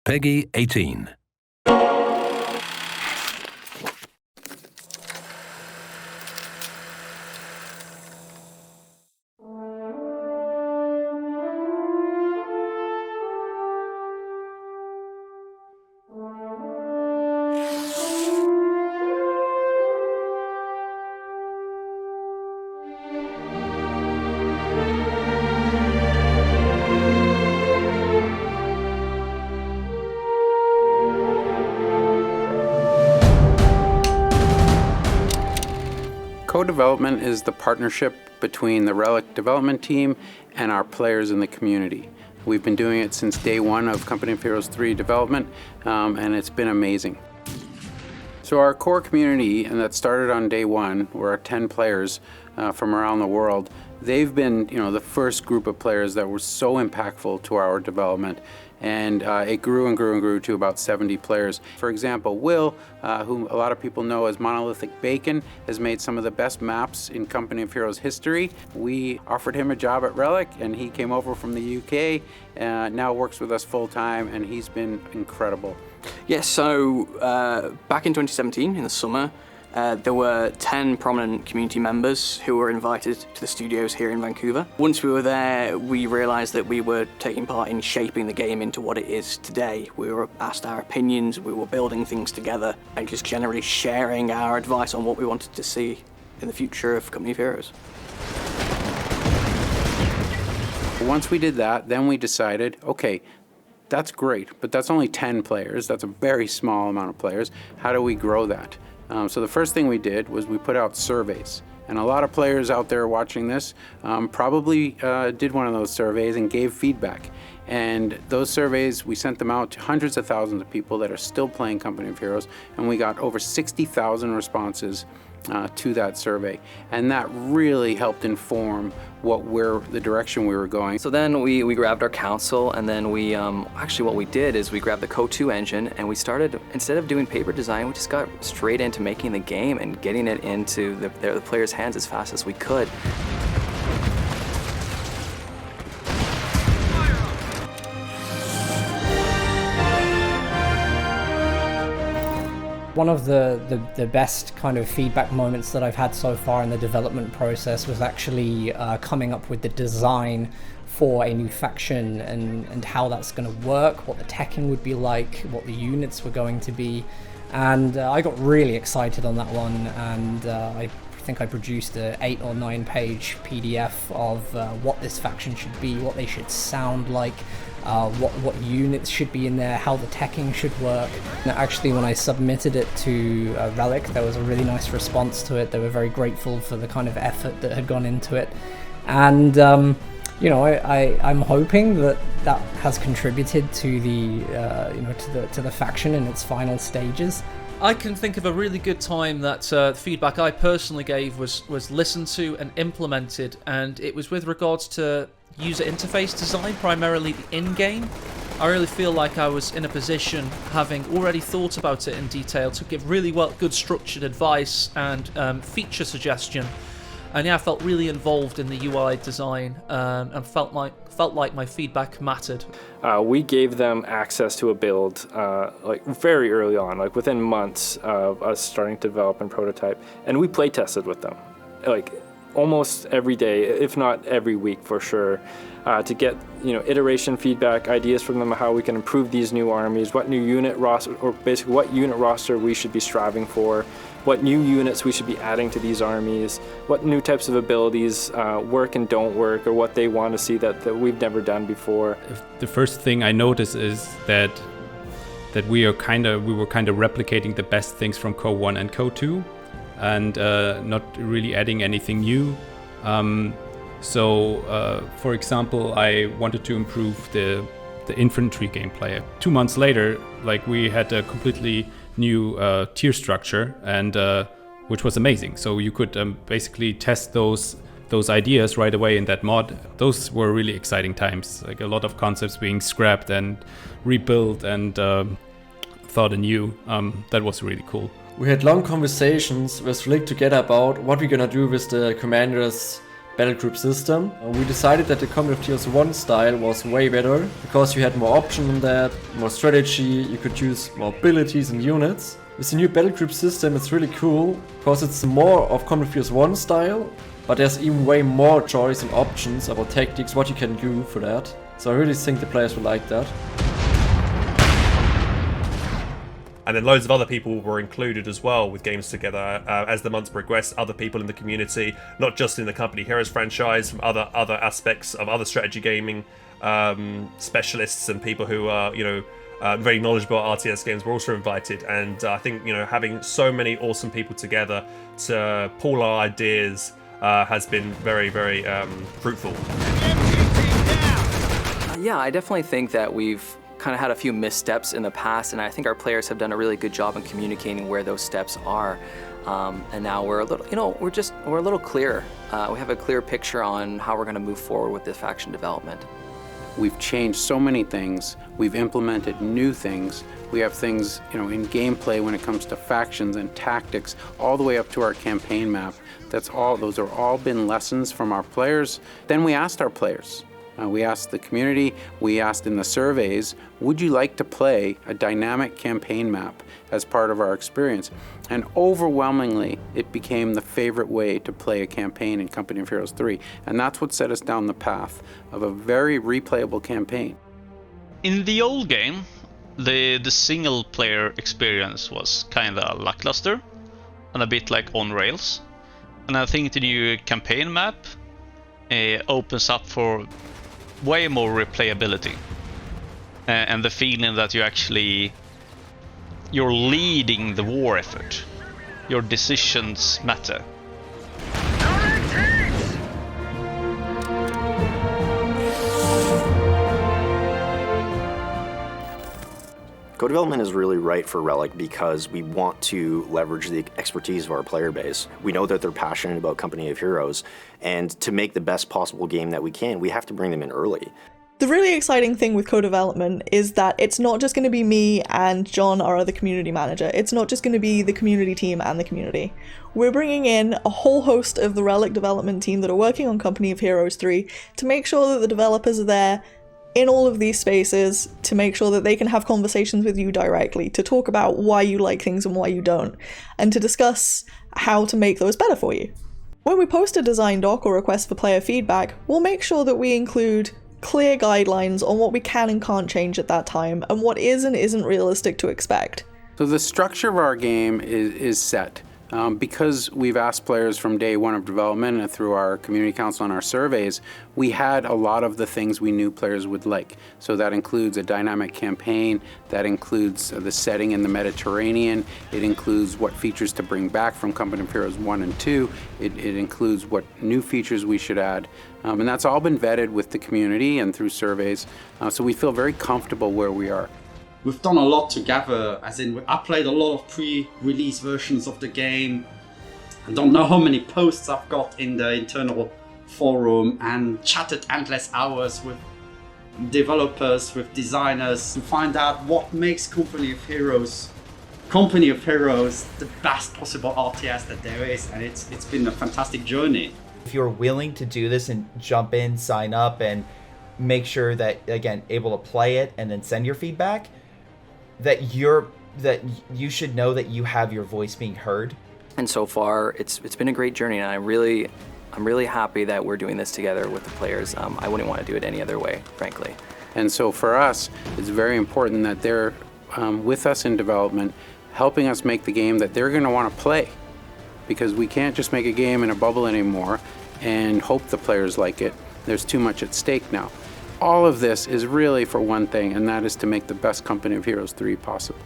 Peggy 18. Co-development is the partnership between the Relic development team and our players in the community. We've been doing it since day one of Company of Heroes 3 development, and it's been amazing. So our core community, and that started on day one, we're our 10 players from around the world. They've been, the first group of players that were so impactful to our development, and it grew and grew and grew to about 70 players. For example, Will, who a lot of people know as Monolithic Bacon, has made some of the best maps in Company of Heroes history. We offered him a job at Relic, and he came over from the UK, now works with us full time, and he's been incredible. Yes, so back in 2017, in the summer, there were 10 prominent community members who were invited to the studios here in Vancouver. Once we were there, we realised that we were taking part in shaping the game into what it is today. We were asked our opinions, we were building things together, and just generally sharing our advice on what we wanted to see in the future of Company of Heroes. Once we did that, then we decided, okay, that's great, but that's only 10 players. That's a very small amount of players. How do we grow that? So the first thing we did was we put out surveys. And a lot of players out there watching this probably did one of those surveys and gave feedback. And those surveys, we sent them out to hundreds of thousands of people that are still playing Company of Heroes, and we got over 60,000 responses to that survey. And that really helped inform the direction we were going. So then we grabbed our council, and then we actually what we did is we grabbed the Code2 engine, and we started, instead of doing paper design, we just got straight into making the game and getting it into the players' hands as fast as we could. One of the best kind of feedback moments that I've had so far in the development process was actually coming up with the design for a new faction and how that's going to work, what the teching would be like, what the units were going to be. And I got really excited on that one, and I think I produced an 8 or 9 page PDF of what this faction should be, what they should sound like, what units should be in there, how the teching should work. And actually, when I submitted it to Relic, there was a really nice response to it. They were very grateful for the kind of effort that had gone into it. And I'm hoping that has contributed to the faction in its final stages. I can think of a really good time that the feedback I personally gave was listened to and implemented, and it was with regards to user interface design, primarily the in-game. I really feel like I was in a position, having already thought about it in detail, to give really good structured advice and feature suggestion. And yeah, I felt really involved in the UI design and felt like my feedback mattered. We gave them access to a build very early on, within months of us starting to develop and prototype, and we play tested with them, almost every day, if not every week for sure, to get iteration feedback, ideas from them, how we can improve these new armies, what new unit roster, or basically what unit roster we should be striving for, what new units we should be adding to these armies, what new types of abilities work and don't work, or what they want to see that we've never done before. The first thing I noticed is that we were kind of replicating the best things from Co 1 and Co 2, and not really adding anything new. For example, I wanted to improve the infantry gameplay. 2 months later, we had a completely new tier structure, and which was amazing. So you could basically test those ideas right away in that mod. Those were really exciting times. A lot of concepts being scrapped and rebuilt and thought anew. That was really cool. We had long conversations with Relic together about what we're gonna do with the commanders battle group system. We decided that the Company of Heroes 1 style was way better because you had more option in that, more strategy, you could use more abilities and units. With the new battle group system, it's really cool because it's more of Company of Heroes 1 style, but there's even way more choice and options about tactics, what you can do for that. So I really think the players will like that. And then loads of other people were included as well with Games Together as the months progressed. Other people in the community, not just in the Company Heroes franchise, from other aspects of other strategy gaming specialists and people who are very knowledgeable at RTS games were also invited. And I think having so many awesome people together to pool our ideas has been very, very fruitful. Yeah, I definitely think that we've kind of had a few missteps in the past, and I think our players have done a really good job in communicating where those steps are. And now we're a little, we're a little clearer. We have a clear picture on how we're going to move forward with the faction development. We've changed so many things. We've implemented new things. We have things, in gameplay when it comes to factions and tactics, all the way up to our campaign map. Those are all been lessons from our players. Then we asked our players. We asked the community, we asked in the surveys, would you like to play a dynamic campaign map as part of our experience? And overwhelmingly, it became the favorite way to play a campaign in Company of Heroes 3. And that's what set us down the path of a very replayable campaign. In the old game, the single player experience was kind of lackluster and a bit like on rails. And I think the new campaign map opens up for way more replayability and the feeling that you're leading the war effort. Your decisions matter. Co-development is really right for Relic because we want to leverage the expertise of our player base. We know that they're passionate about Company of Heroes, and to make the best possible game that we can, we have to bring them in early. The really exciting thing with co-development is that it's not just going to be me and John, our other community manager. It's not just going to be the community team and the community. We're bringing in a whole host of the Relic development team that are working on Company of Heroes 3 to make sure that the developers are there in all of these spaces, to make sure that they can have conversations with you directly, to talk about why you like things and why you don't, and to discuss how to make those better for you. When we post a design doc or request for player feedback, we'll make sure that we include clear guidelines on what we can and can't change at that time, and what is and isn't realistic to expect. So the structure of our game is set. Because we've asked players from day one of development and through our community council and our surveys, we had a lot of the things we knew players would like. So that includes a dynamic campaign, that includes the setting in the Mediterranean, it includes what features to bring back from Company of Heroes 1 and 2, it includes what new features we should add. And that's all been vetted with the community and through surveys, so we feel very comfortable where we are. We've done a lot together, as in I played a lot of pre-release versions of the game. I don't know how many posts I've got in the internal forum and chatted endless hours with developers, with designers to find out what makes Company of Heroes the best possible RTS that there is, and it's been a fantastic journey. If you're willing to do this and jump in, sign up, and make sure that, again, able to play it and then send your feedback, that you should know that you have your voice being heard. And so far, it's been a great journey, and I'm really happy that we're doing this together with the players. I wouldn't want to do it any other way, frankly. And so for us, it's very important that they're with us in development, helping us make the game that they're going to want to play. Because we can't just make a game in a bubble anymore and hope the players like it. There's too much at stake now. All of this is really for one thing, and that is to make the best Company of Heroes 3 possible.